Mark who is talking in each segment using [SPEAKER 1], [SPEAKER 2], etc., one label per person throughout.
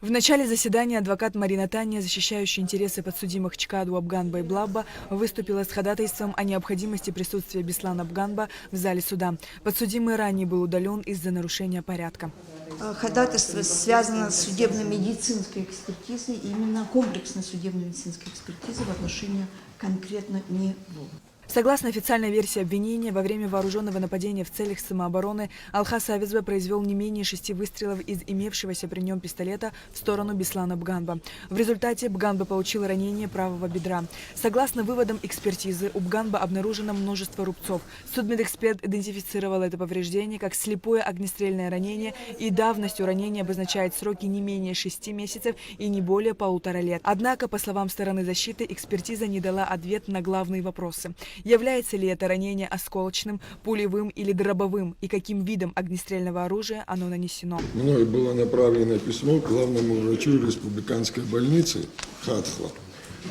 [SPEAKER 1] В начале заседания адвокат Марина Таня, защищающая интересы подсудимых Чкаду, Абганба и Блабба, выступила с ходатайством о необходимости присутствия Беслана Абганба в зале суда. Подсудимый ранее был удален из-за нарушения порядка.
[SPEAKER 2] Ходатайство связано с судебно-медицинской экспертизой, именно комплексной судебно-медицинской экспертизой в отношении конкретно него.
[SPEAKER 1] Согласно официальной версии обвинения, во время вооруженного нападения в целях самообороны Алхас Авизбе произвел не менее 6 выстрелов из имевшегося при нем пистолета в сторону Беслана Бганба. В результате Бганба получил ранение правого бедра. Согласно выводам экспертизы, у Бганба обнаружено множество рубцов. Судмедэксперт идентифицировал это повреждение как слепое огнестрельное ранение, и давностью ранения обозначает сроки не менее 6 месяцев и не более 1,5 лет. Однако, по словам стороны защиты, экспертиза не дала ответ на главные вопросы. Является ли это ранение осколочным, пулевым или дробовым, и каким видом огнестрельного оружия оно нанесено?
[SPEAKER 3] Мною было направлено письмо к главному врачу республиканской больницы Хатхла.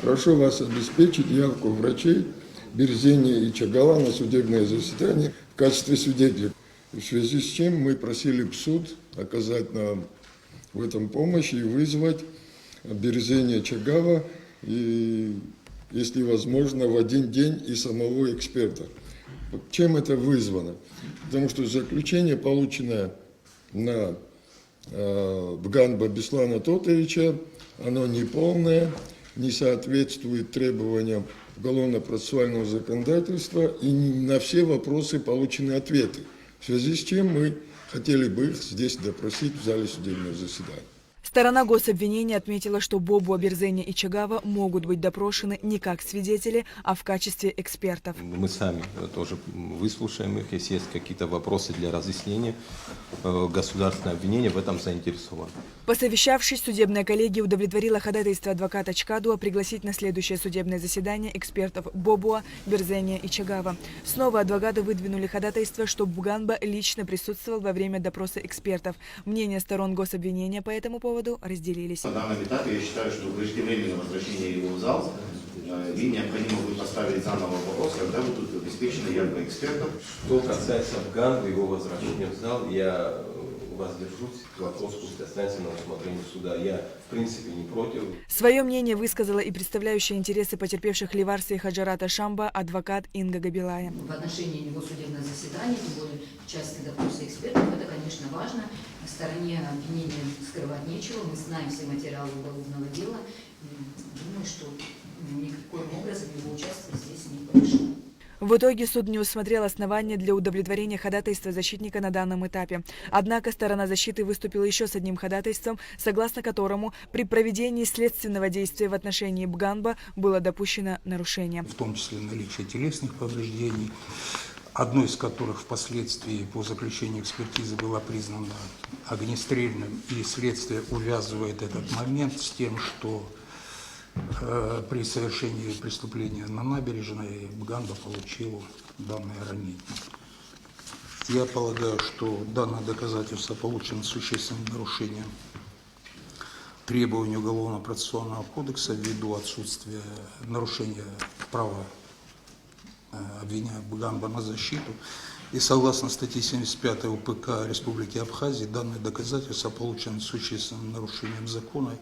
[SPEAKER 3] Прошу вас обеспечить явку врачей Берзения и Чагала на судебное заседание в качестве свидетелей. В связи с чем мы просили бы суд оказать нам в этом помощь и вызвать Берзения Чагала и, если возможно, в один день и самого эксперта. Чем это вызвано? Потому что заключение, полученное на Бганба Беслана Тотовича, оно неполное, не соответствует требованиям уголовно-процессуального законодательства, и на все вопросы получены ответы. В связи с чем мы хотели бы их здесь допросить в зале судебного заседания.
[SPEAKER 1] Сторона гособвинения отметила, что Бобу, Берзения и Чагава могут быть допрошены не как свидетели, а в качестве экспертов.
[SPEAKER 4] Мы сами тоже выслушаем их, если есть какие-то вопросы для разъяснения. Государственное обвинение в этом заинтересовано.
[SPEAKER 1] Посовещавшись, судебная коллегия удовлетворила ходатайство адвоката Чкадуа пригласить на следующее судебное заседание экспертов Бобуа, Берзения и Чагава. Снова адвокаты выдвинули ходатайство, чтобы Бганба лично присутствовал во время допроса экспертов. Мнения сторон гособвинения по этому поводу разделились.
[SPEAKER 5] На данном этапе я считаю, что преждевременное возвращение его в зал, и необходимо будет поставить заново вопрос, когда будут обеспечены явка экспертов.
[SPEAKER 4] Что касается Бганба, его возвращения в зал, я воздержусь, вопрос пусть останется на усмотрение суда. Я, в принципе, не против.
[SPEAKER 1] Свое мнение высказала и представляющая интересы потерпевших Ливарса и Хаджарата Шамба адвокат Инга Габилая.
[SPEAKER 6] В отношении него судебное заседание, тем более в части допроса экспертов, это, конечно, важно. На стороне обвинения скрывать нечего. Мы знаем все материалы уголовного дела. Думаю, что никаким образом его участие здесь не повышено.
[SPEAKER 1] В итоге суд не усмотрел основания для удовлетворения ходатайства защитника на данном этапе. Однако сторона защиты выступила еще с одним ходатайством, согласно которому при проведении следственного действия в отношении Бганба было допущено нарушение.
[SPEAKER 7] В том числе наличие телесных повреждений, одно из которых впоследствии по заключению экспертизы было признано огнестрельным, и следствие увязывает этот момент с тем, что при совершении преступления на набережной Бганба получил данное ранение. Я полагаю, что данное доказательство получено с существенным нарушением требований Уголовно-процессуального кодекса ввиду отсутствия нарушения права обвиняемого Бганба на защиту. И согласно статье 75 УПК Республики Абхазия, данное доказательство получено с существенным нарушением закона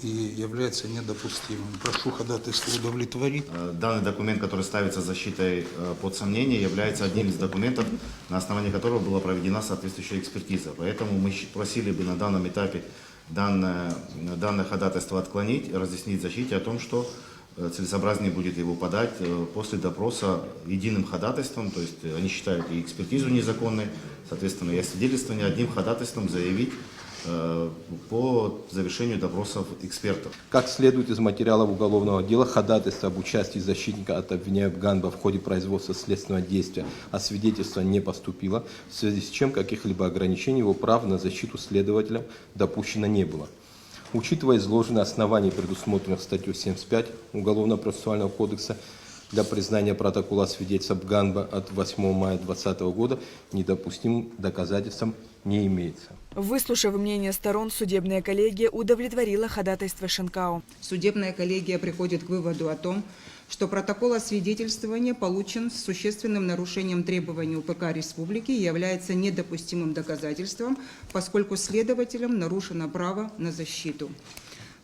[SPEAKER 7] и является недопустимым. Прошу ходатайство удовлетворить.
[SPEAKER 5] Данный документ, который ставится защитой под сомнение, является одним из документов, на основании которого была проведена соответствующая экспертиза. Поэтому мы просили бы на данном этапе данное ходатайство отклонить, разъяснить защите о том, что целесообразнее будет его подать после допроса единым ходатайством, то есть они считают и экспертизу незаконной, соответственно, и освидетельствование одним ходатайством заявить по завершению допросов экспертов.
[SPEAKER 4] Как следует из материалов уголовного дела, ходатайство об участии защитника от обвиняемого Бганба в ходе производства следственного действия, а свидетельство не поступило, в связи с чем каких-либо ограничений его прав на защиту следователям допущено не было. Учитывая изложенные основания, предусмотренных статьей 75 Уголовно-процессуального кодекса, для признания протокола свидетельства Бганба от 8 мая 2020 года недопустимым доказательством не имеется.
[SPEAKER 1] Выслушав мнение сторон, судебная коллегия удовлетворила ходатайство Шенкао.
[SPEAKER 8] Судебная коллегия приходит к выводу о том, что протокол освидетельствования получен с существенным нарушением требований УПК Республики и является недопустимым доказательством, поскольку следователям нарушено право на защиту.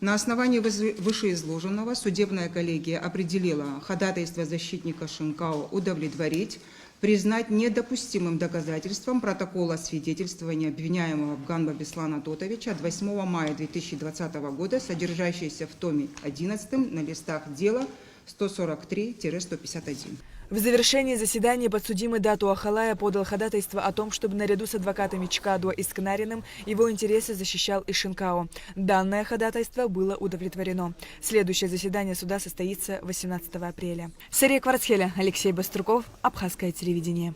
[SPEAKER 8] На основании вышеизложенного судебная коллегия определила ходатайство защитника Шенкао удовлетворить, признать недопустимым доказательством протокола освидетельствования обвиняемого Бганба Беслана Тотовича от 8 мая 2020 года, содержащийся в томе 11 на листах дела 143-151.
[SPEAKER 1] В завершении заседания подсудимый Дату Ахалая подал ходатайство о том, чтобы наряду с адвокатами Чкадуа и Скнариным его интересы защищал и Шенкао. Данное ходатайство было удовлетворено. Следующее заседание суда состоится 18 апреля. Сария Кварцхеля, Алексей Баструков, Абхазское телевидение.